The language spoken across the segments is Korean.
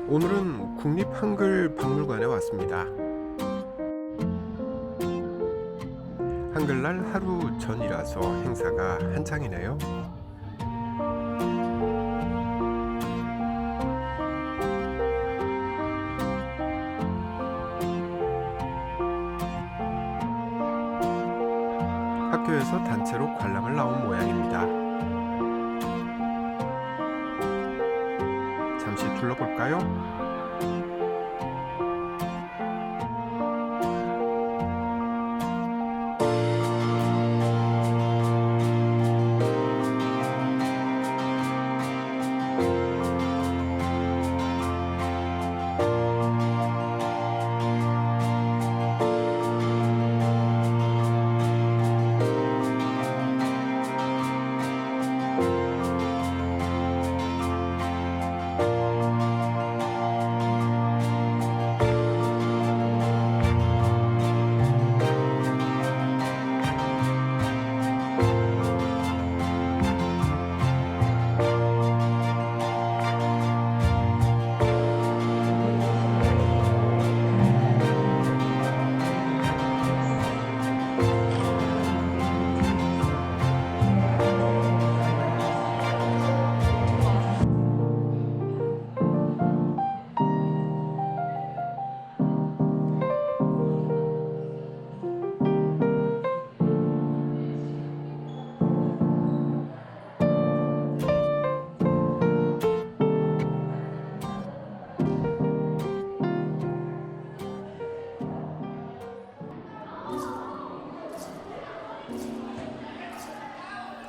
오늘은 국립한글박물관에 왔습니다. 한글날 하루 전이라서 행사가 한창이네요. 학교에서 단체로 관람을 나온 모양입니다. 잠시 둘러볼까요?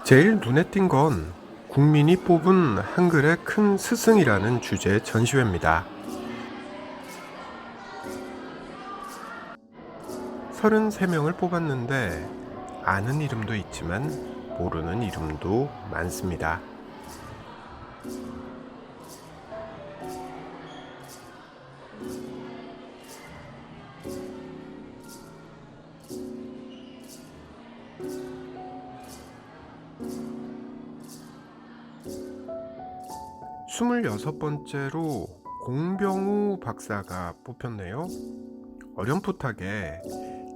제일 눈에 띈 건 국민이 뽑은 한글의 큰 스승이라는 주제의 전시회입니다. 33명을 뽑았는데 아는 이름도 있지만 모르는 이름도 많습니다. 스물여섯 번째로 공병우 박사가 뽑혔네요. 어렴풋하게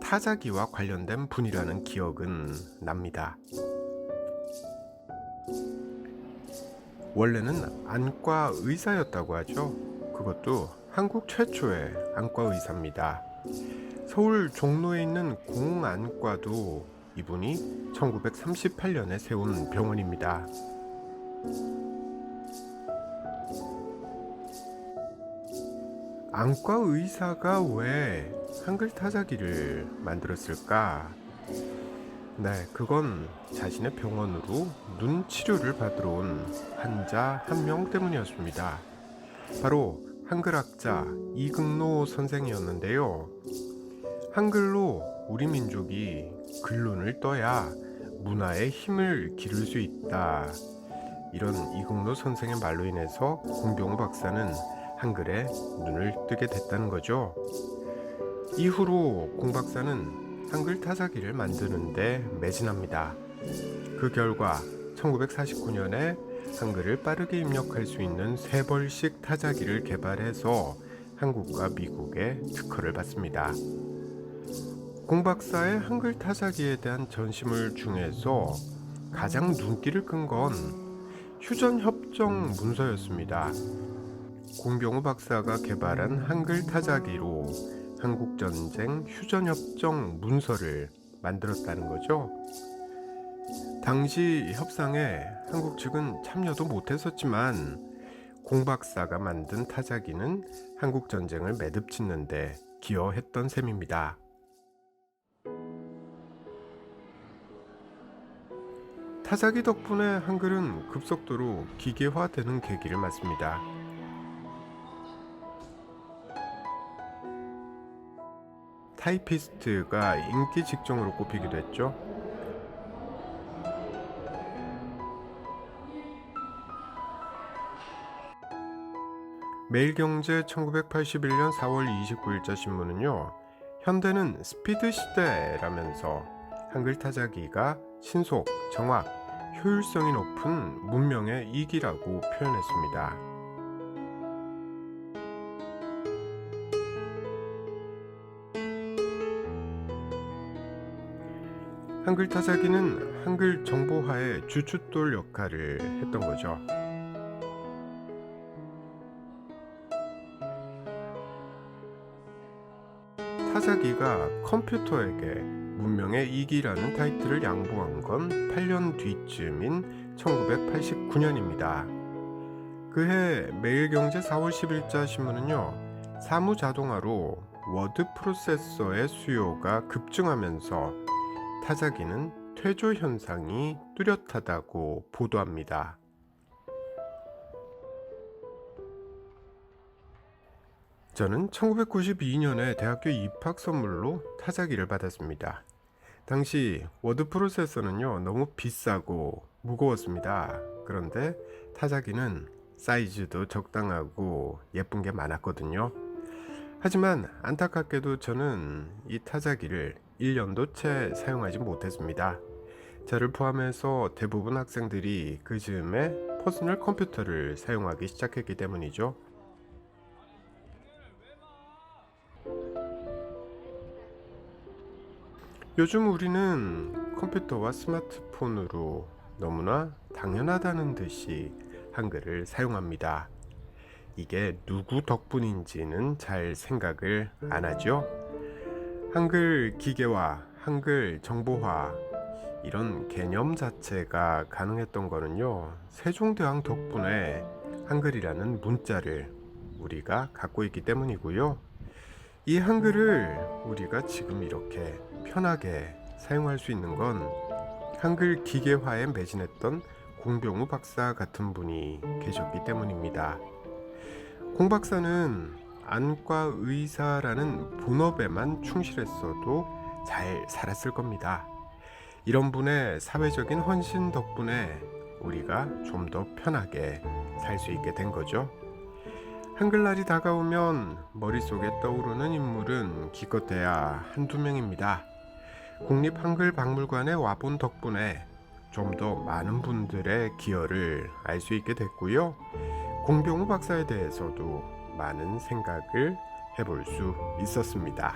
타자기와 관련된 분이라는 기억은 납니다. 원래는 안과 의사였다고 하죠. 그것도 한국 최초의 안과 의사입니다. 서울 종로에 있는 공안과도 이분이 1938년에 세운 병원입니다. 안과 의사가 왜 한글 타자기를 만들었을까? 네, 그건 자신의 병원으로 눈 치료를 받으러 온 환자 한 명 때문이었습니다. 바로 한글학자 이극노 선생이었는데요. 한글로 우리 민족이 글눈을 떠야 문화의 힘을 기를 수 있다. 이런 이극노 선생의 말로 인해서 공병우 박사는 한글에 눈을 뜨게 됐다는 거죠. 이후로 공 박사는 한글 타자기를 만드는데 매진합니다. 그 결과 1949년에 한글을 빠르게 입력할 수 있는 쇄벌식 타자기를 개발해서 한국과 미국에 특허를 받습니다. 공 박사의 한글 타자기에 대한 전시물 중에서 가장 눈길을 끈 건 휴전협정 문서였습니다. 공병우 박사가 개발한 한글 타자기로 한국전쟁 휴전협정 문서를 만들었다는 거죠. 당시 협상에 한국 측은 참여도 못했었지만 공 박사가 만든 타자기는 한국전쟁을 매듭짓는데 기여했던 셈입니다. 타자기 덕분에 한글은 급속도로 기계화되는 계기를 맞습니다. 타이피스트가 인기 직종으로 꼽히기도 했죠. 매일경제 1981년 4월 29일자 신문은요, 현대는 스피드 시대라면서 한글 타자기가 신속, 정확, 효율성이 높은 문명의 이기라고 표현했습니다. 한글 타자기는 한글 정보화의 주춧돌 역할을 했던 거죠. 타자기가 컴퓨터에게 문명의 이기라는 타이틀을 양보한 건 8년 뒤쯤인 1989년입니다. 그해 매일경제 4월 10일자 신문은요, 사무 자동화로 워드 프로세서의 수요가 급증하면서 타자기는 퇴조 현상이 뚜렷하다고 보도합니다. 저는 1992년에 대학교 입학 선물로 타자기를 받았습니다. 당시 워드 프로세서는요, 너무 비싸고 무거웠습니다. 그런데 타자기는 사이즈도 적당하고 예쁜 게 많았거든요. 하지만 안타깝게도 저는 이 타자기를 1년도 채 사용하지 못했습니다. 저를 포함해서 대부분 학생들이 그 즈음에 퍼스널 컴퓨터를 사용하기 시작했기 때문이죠. 요즘 우리는 컴퓨터와 스마트폰으로 너무나 당연하다는 듯이 한글을 사용합니다. 이게 누구 덕분인지는 잘 생각을 안 하죠. 한글 기계화, 한글 정보화, 이런 개념 자체가 가능했던 거는요, 세종대왕 덕분에 한글이라는 문자를 우리가 갖고 있기 때문이고요. 이 한글을 우리가 지금 이렇게 편하게 사용할 수 있는 건 한글 기계화에 매진했던 공병우 박사 같은 분이 계셨기 때문입니다. 공 박사는 안과 의사라는 본업에만 충실했어도 잘 살았을 겁니다. 이런 분의 사회적인 헌신 덕분에 우리가 좀 더 편하게 살 수 있게 된 거죠. 한글날이 다가오면 머릿속에 떠오르는 인물은 기껏해야 한두 명입니다. 국립한글박물관에 와본 덕분에 좀 더 많은 분들의 기여를 알 수 있게 됐고요. 공병우 박사에 대해서도 많은 생각을 해볼 수 있었습니다.